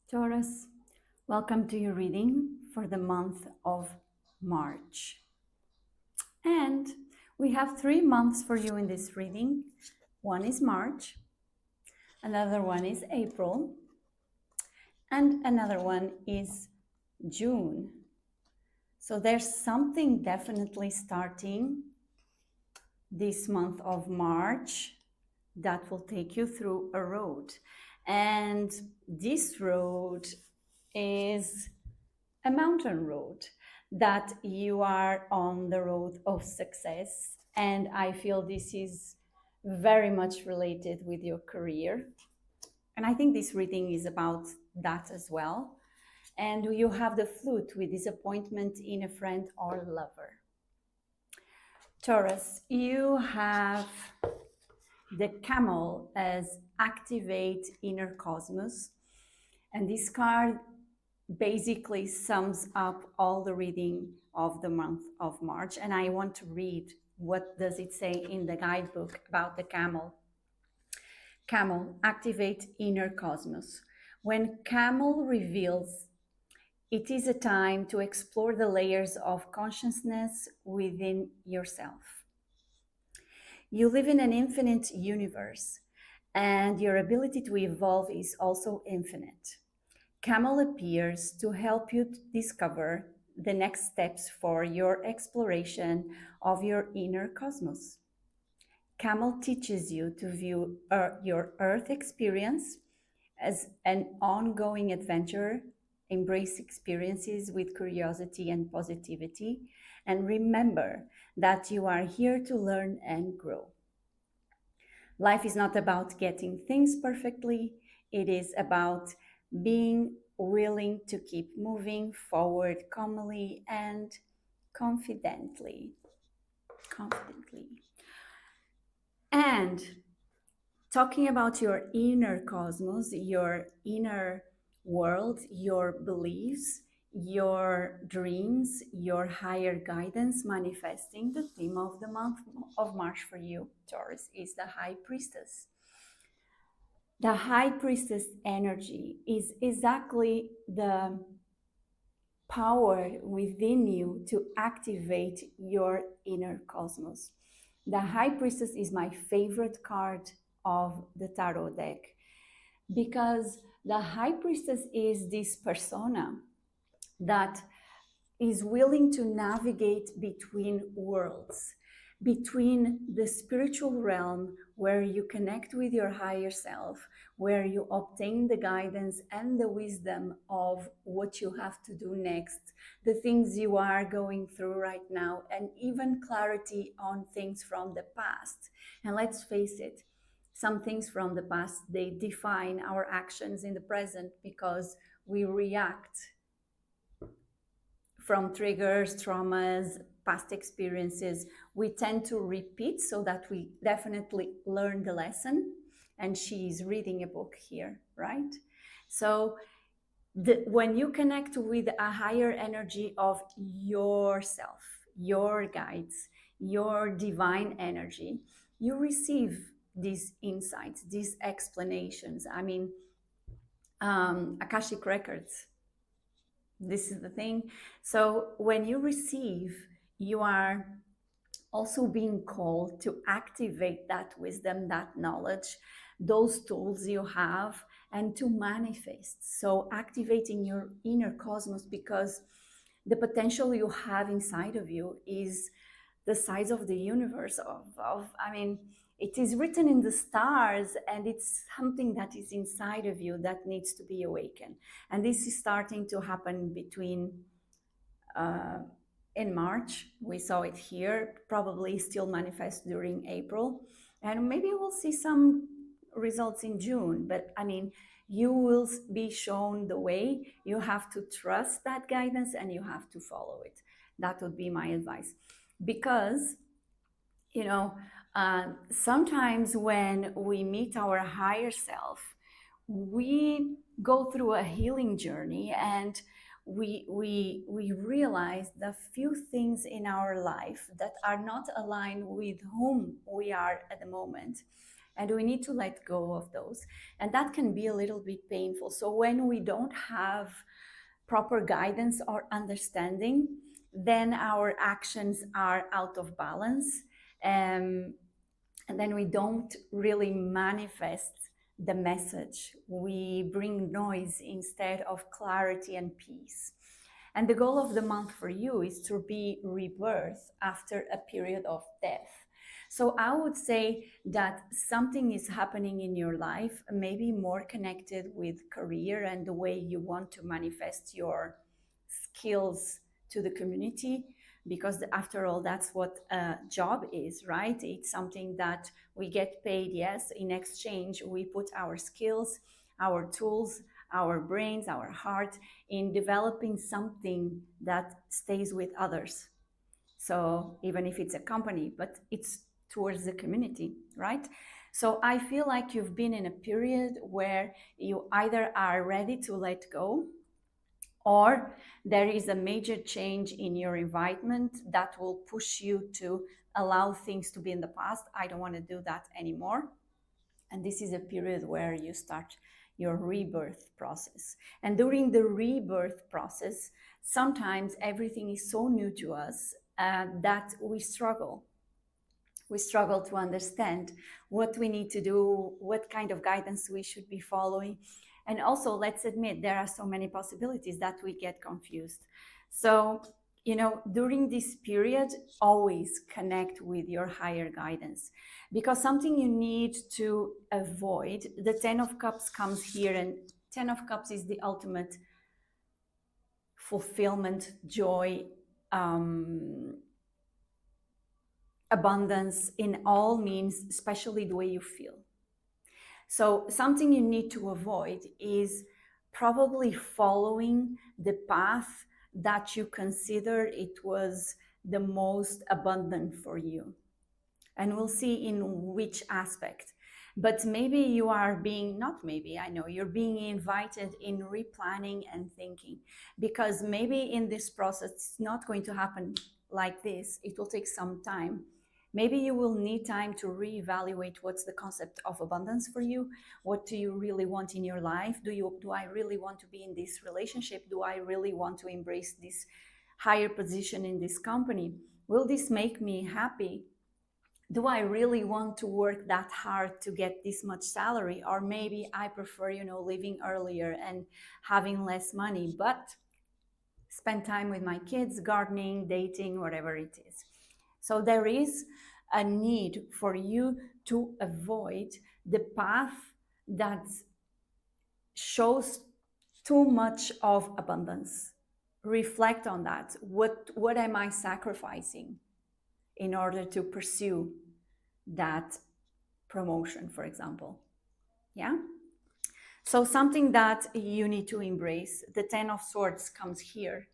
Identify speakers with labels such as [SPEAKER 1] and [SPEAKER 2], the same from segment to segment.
[SPEAKER 1] Taurus, welcome to your reading for the month of March. And we have 3 months for you in this reading. One is March, another one is April, and another one is June. So there's something definitely starting this month of March that will take you through a road. And this road is a mountain road that you are on the road of success. And I feel this is very much related with your career. And I think this reading is about that as well. And you have the flute with disappointment in a friend or lover. Taurus, you have the camel as activate inner cosmos. And this card basically sums up all the reading of the month of March. And I want to read what does it say in the guidebook about the camel. Camel, activate inner cosmos. When camel reveals, it is a time to explore the layers of consciousness within yourself. You live in an infinite universe, and your ability to evolve is also infinite. Camel appears to help you to discover the next steps for your exploration of your inner cosmos. Camel teaches you to view your Earth experience as an ongoing adventure, embrace experiences with curiosity and positivity, and remember that you are here to learn and grow. Life is not about getting things perfectly, it is about being willing to keep moving forward calmly and confidently. And talking about your inner cosmos, your inner world, your beliefs, your dreams, your higher guidance manifesting, the theme of the month of March for you, Taurus, is the High Priestess. The High Priestess energy is exactly the power within you to activate your inner cosmos. The High Priestess is my favorite card of the tarot deck because the High Priestess is this persona that is willing to navigate between worlds, between the spiritual realm where you connect with your higher self, where you obtain the guidance and the wisdom of what you have to do next, the things you are going through right now, and even clarity on things from the past. And let's face it, some things from the past, they define our actions in the present because we react from triggers, traumas, past experiences. We tend to repeat so that we definitely learn the lesson. And she's reading a book here, right? So when you connect with a higher energy of yourself, your guides, your divine energy, you receive these insights, these explanations. I mean, Akashic Records, this is the thing. So when you receive, you are also being called to activate that wisdom, that knowledge, those tools you have, and to manifest. So activating your inner cosmos, because the potential you have inside of you is the size of the universe of I mean, it is written in the stars, and it's something that is inside of you that needs to be awakened. And this is starting to happen between in March. We saw it here, probably still manifest during April, and maybe we'll see some results in June. But I mean, you will be shown the way. You have to trust that guidance and you have to follow it. That would be my advice. Because, you know, sometimes when we meet our higher self, we go through a healing journey, and we realize the few things in our life that are not aligned with whom we are at the moment. and we need to let go of those. And that can be a little bit painful. So when we don't have proper guidance or understanding, then our actions are out of balance. And then we don't really manifest the message. We bring noise instead of clarity and peace. And the goal of the month for you is to be rebirth after a period of death. So I would say that something is happening in your life, maybe more connected with career and the way you want to manifest your skills to the community, because after all, that's what a job is, right? It's something that we get paid, yes. In exchange, we put our skills, our tools, our brains, our heart in developing something that stays with others. So even if it's a company, but it's towards the community, right? So I feel like you've been in a period where you either are ready to let go, or there is a major change in your environment that will push you to allow things to be in the past. I don't want to do that anymore. And this is a period where you start your rebirth process. And during the rebirth process, sometimes everything is so new to us that we struggle. We struggle to understand what we need to do, what kind of guidance we should be following. And also, let's admit, there are so many possibilities that we get confused. So, during this period, always connect with your higher guidance, because something you need to avoid, the 10 of Cups comes here, and 10 of Cups is the ultimate fulfillment, joy, abundance in all means, especially the way you feel. So something you need to avoid is probably following the path that you consider it was the most abundant for you. And we'll see in which aspect. But maybe you are being, not maybe, I know, you're being invited in replanning and thinking, because maybe in this process, it's not going to happen like this. It will take some time. Maybe you will need time to reevaluate what's the concept of abundance for you. What do you really want in your life? Do I really want to be in this relationship? Do I really want to embrace this higher position in this company? Will this make me happy? Do I really want to work that hard to get this much salary? Or maybe I prefer, leaving earlier and having less money, but spend time with my kids, gardening, dating, whatever it is. So there is a need for you to avoid the path that shows too much of abundance. Reflect on that. What am I sacrificing in order to pursue that promotion, for example? Yeah. So something that you need to embrace, the 10 of Swords comes here,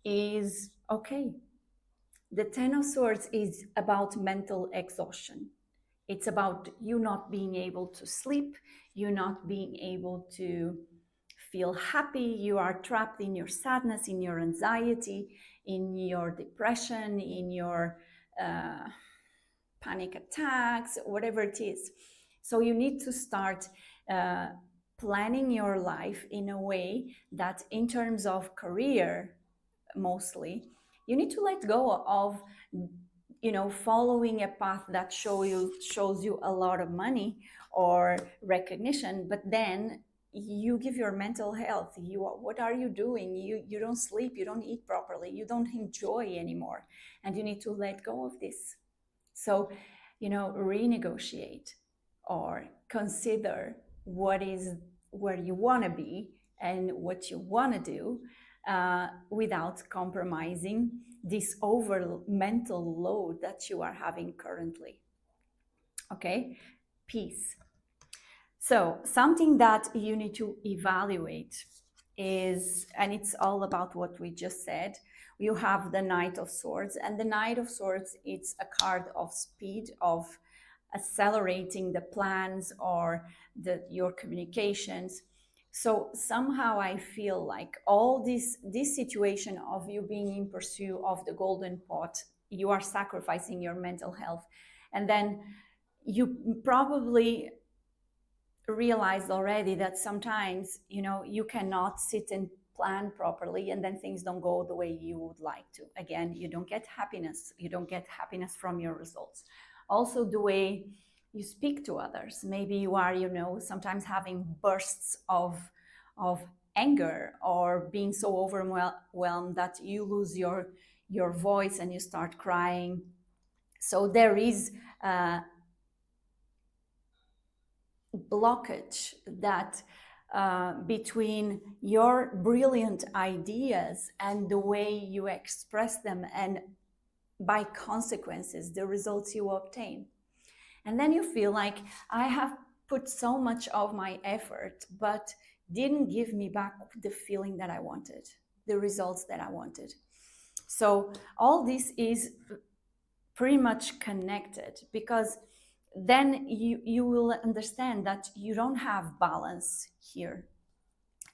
[SPEAKER 1] is okay. The 10 of Swords is about mental exhaustion. It's about you not being able to sleep, you not being able to feel happy. You are trapped in your sadness, in your anxiety, in your depression, in your panic attacks, whatever it is. So you need to start planning your life in a way that, in terms of career, mostly, you need to let go of following a path that shows you a lot of money or recognition, but then you give your mental health, what are you doing? You don't sleep, you don't eat properly, you don't enjoy anymore, and you need to let go of this. So renegotiate or consider what is where you want to be and what you want to do, without compromising this mental load that you are having currently. Okay, peace. So something that you need to evaluate is, and it's all about what we just said, you have the Knight of Swords, and the Knight of Swords, it's a card of speed, of accelerating the plans or your communications. So somehow I feel like all this situation of you being in pursuit of the golden pot, you are sacrificing your mental health. And then you probably realized already that sometimes, you know, you cannot sit and plan properly, and then things don't go the way you would like to. Again, you don't get happiness. You don't get happiness from your results. Also, the way you speak to others. Maybe you are, you know, sometimes having bursts of anger, or being so overwhelmed that you lose your voice and you start crying. So there is blockage that between your brilliant ideas and the way you express them, and by consequences the results you obtain. And then you feel like, I have put so much of my effort but didn't give me back the feeling that I wanted, the results that I wanted. So all this is pretty much connected, because then you will understand that you don't have balance here,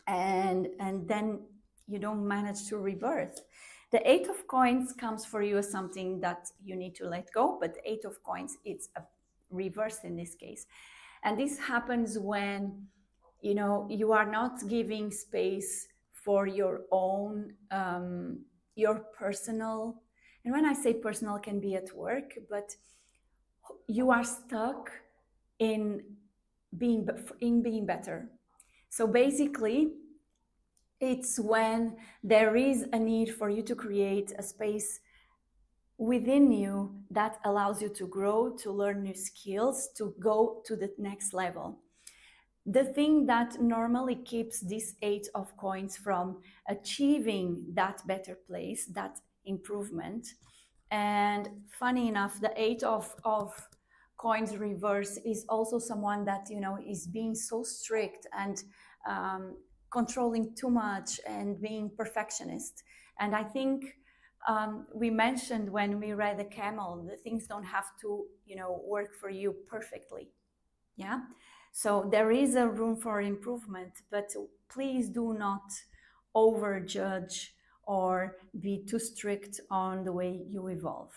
[SPEAKER 1] and then you don't manage to rebirth. The Eight of Coins comes for you as something that you need to let go, but the Eight of Coins, it's a reverse in this case. And this happens when, you know, you are not giving space for your own your personal, and when I say personal, can be at work, but you are stuck in being better. So basically, it's when there is a need for you to create a space within you that allows you to grow, to learn new skills, to go to the next level. The thing that normally keeps this Eight of Coins from achieving that better place, that improvement. And funny enough, the Eight of Coins reverse is also someone that, you know, is being so strict and controlling too much and being perfectionist. And I think we mentioned when we read the Camel, the things don't have to, you know, work for you perfectly. Yeah. So there is a room for improvement, but please do not overjudge or be too strict on the way you evolve.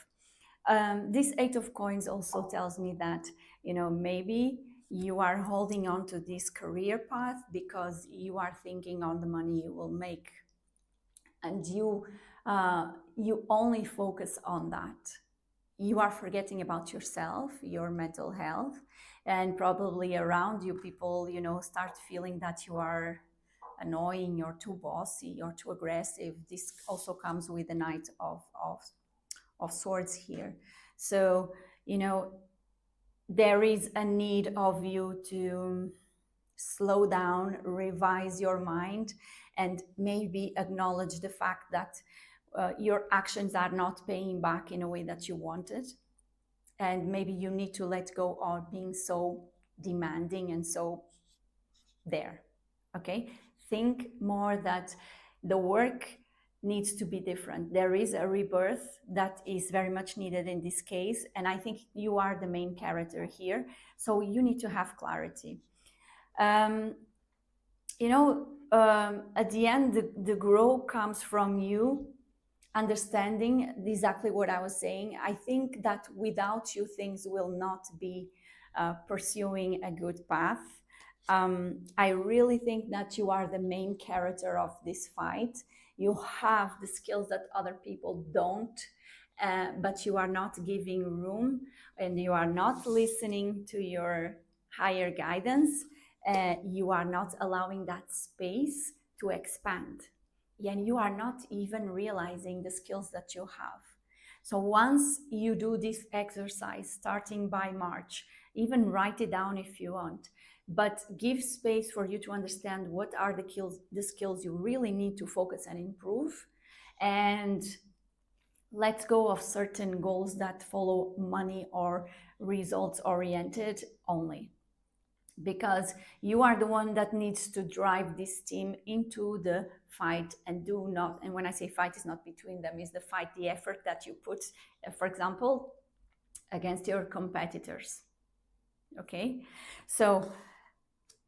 [SPEAKER 1] This Eight of Coins also tells me that, you know, maybe you are holding on to this career path because you are thinking on the money you will make, and you only focus on that. You are forgetting about yourself, your mental health, and probably around you people, you know, start feeling that you are annoying, you're too bossy, you're too aggressive. This also comes with the Knight of Swords here. So, you know, there is a need of you to slow down, revise your mind, and maybe acknowledge the fact that your actions are not paying back in a way that you wanted. And maybe you need to let go of being so demanding and so there. Okay? Think more that the work needs to be different. There is a rebirth that is very much needed in this case, and I think you are the main character here, so you need to have clarity. You know, at the end, the growth comes from you understanding exactly what I was saying. I think that without you, things will not be pursuing a good path. I really think that you are the main character of this fight. You have the skills that other people don't, but you are not giving room, and you are not listening to your higher guidance. You are not allowing that space to expand, and you are not even realizing the skills that you have. So once you do this exercise, starting by March, even write it down if you want, but give space for you to understand what are the skills you really need to focus and improve, and let go of certain goals that follow money or results oriented only, because you are the one that needs to drive this team into the fight. And do not, and when I say fight, is not between them, is the fight, the effort that you put, for example, against your competitors. Okay, so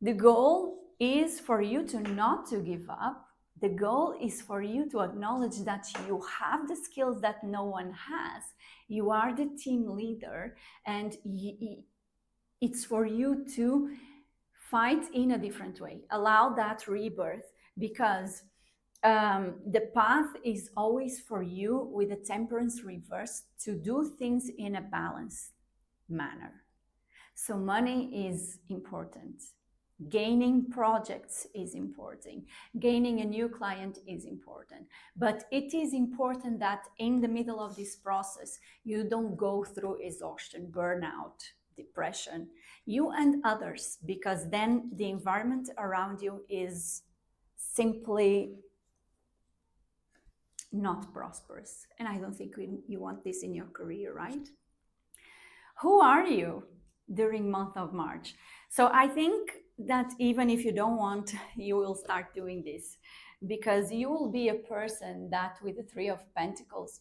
[SPEAKER 1] the goal is for you to not to give up. The goal is for you to acknowledge that you have the skills that no one has. You are the team leader, and It's for you to fight in a different way, allow that rebirth, because the path is always for you with the temperance reverse to do things in a balanced manner. So money is important. Gaining projects is important. Gaining a new client is important. But it is important that in the middle of this process, you don't go through exhaustion, burnout, depression, you and others, because then the environment around you is simply not prosperous. And I don't think you want this in your career, right? Who are you during month of March? So I think that even if you don't want, you will start doing this, because you will be a person that with the Three of Pentacles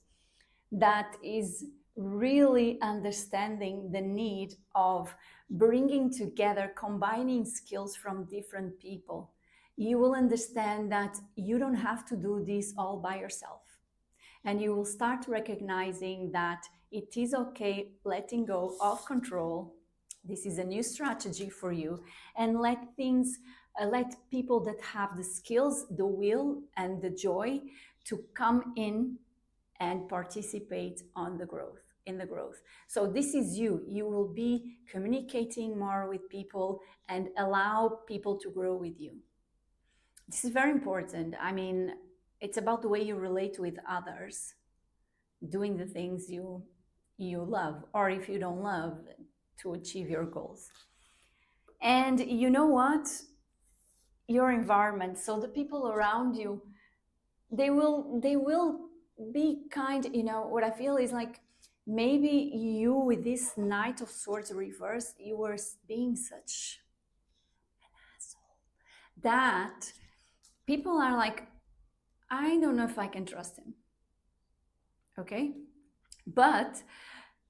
[SPEAKER 1] that is really understanding the need of bringing together, combining skills from different people. You will understand that you don't have to do this all by yourself. And you will start recognizing that it is okay letting go of control. This is a new strategy for you, and let people that have the skills, the will, and the joy to come in and participate on the growth, in the growth. So this is you. You will be communicating more with people and allow people to grow with you. This is very important. I mean, it's about the way you relate with others, doing the things you love, or if you don't love, to achieve your goals. And you know what? Your environment, so the people around you, they will be kind. You know what I feel is like, maybe you with this Knight of Swords reverse, you were being such an asshole that people are like, I don't know if I can trust him. Okay? But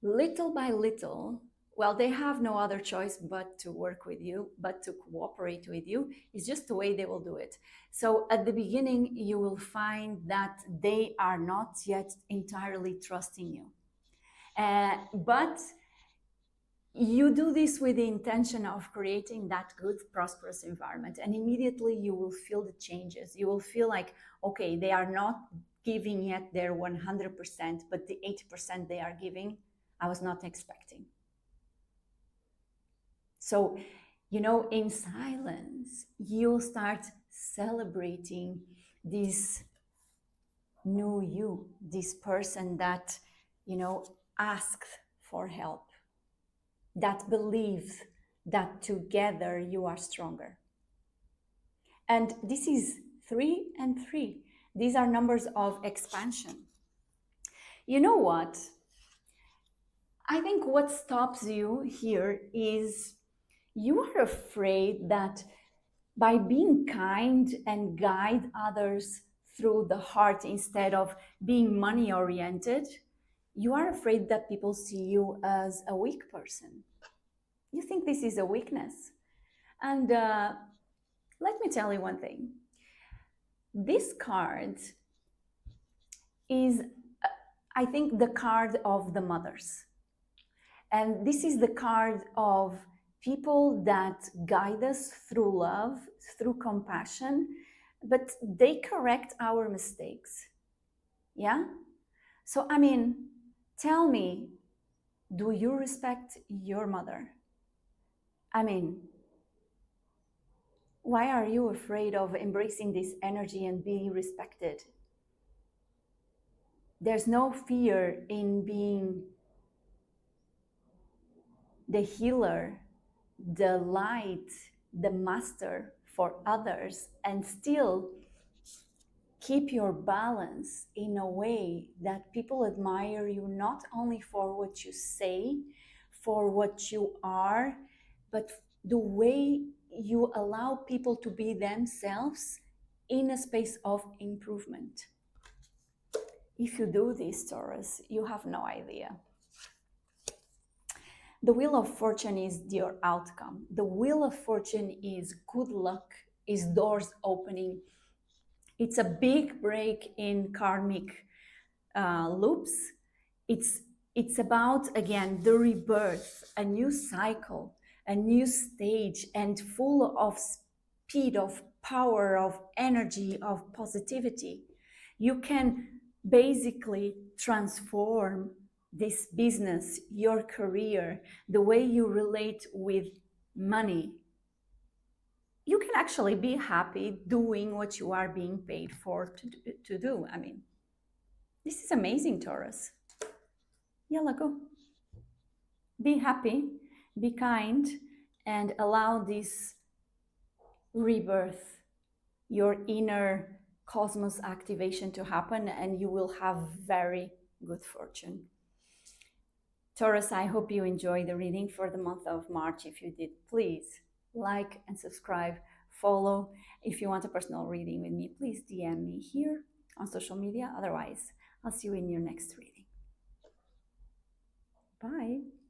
[SPEAKER 1] little by little, well, they have no other choice but to work with you, but to cooperate with you. It's just the way they will do it. So at the beginning, you will find that they are not yet entirely trusting you. But you do this with the intention of creating that good, prosperous environment. And immediately you will feel the changes. You will feel like, okay, they are not giving yet their 100%, but the 80% they are giving, I was not expecting. So, you know, in silence, you'll start celebrating this new you, this person that, you know, asked for help, that believes that together you are stronger. And this is 3 and 3. These are numbers of expansion. You know what? I think what stops you here is you are afraid that by being kind and guide others through the heart instead of being money oriented, you are afraid that people see you as a weak person. You think this is a weakness. And let me tell you one thing. This card is, I think, the card of the mothers. And this is the card of people that guide us through love, through compassion, but they correct our mistakes. Yeah? So, I mean, tell me, do you respect your mother? I mean, why are you afraid of embracing this energy and being respected? There's no fear in being the healer, the light, the master for others, and still keep your balance in a way that people admire you, not only for what you say, for what you are, but the way you allow people to be themselves in a space of improvement. If you do this, Taurus, you have no idea. The Wheel of Fortune is your outcome. The Wheel of Fortune is good luck, is doors opening. It's a big break in karmic loops. It's about, again, the rebirth, a new cycle, a new stage and full of speed, of power, of energy, of positivity. You can basically transform this business, your career, the way you relate with money. You can actually be happy doing what you are being paid for to do. I mean, this is amazing, Taurus. Yalla, go. Be happy, be kind, and allow this rebirth, your inner cosmos activation to happen, and you will have very good fortune. Taurus, I hope you enjoyed the reading for the month of March. If you did, please like and subscribe, follow. If you want a personal reading with me, please DM me here on social media. Otherwise, I'll see you in your next reading. Bye.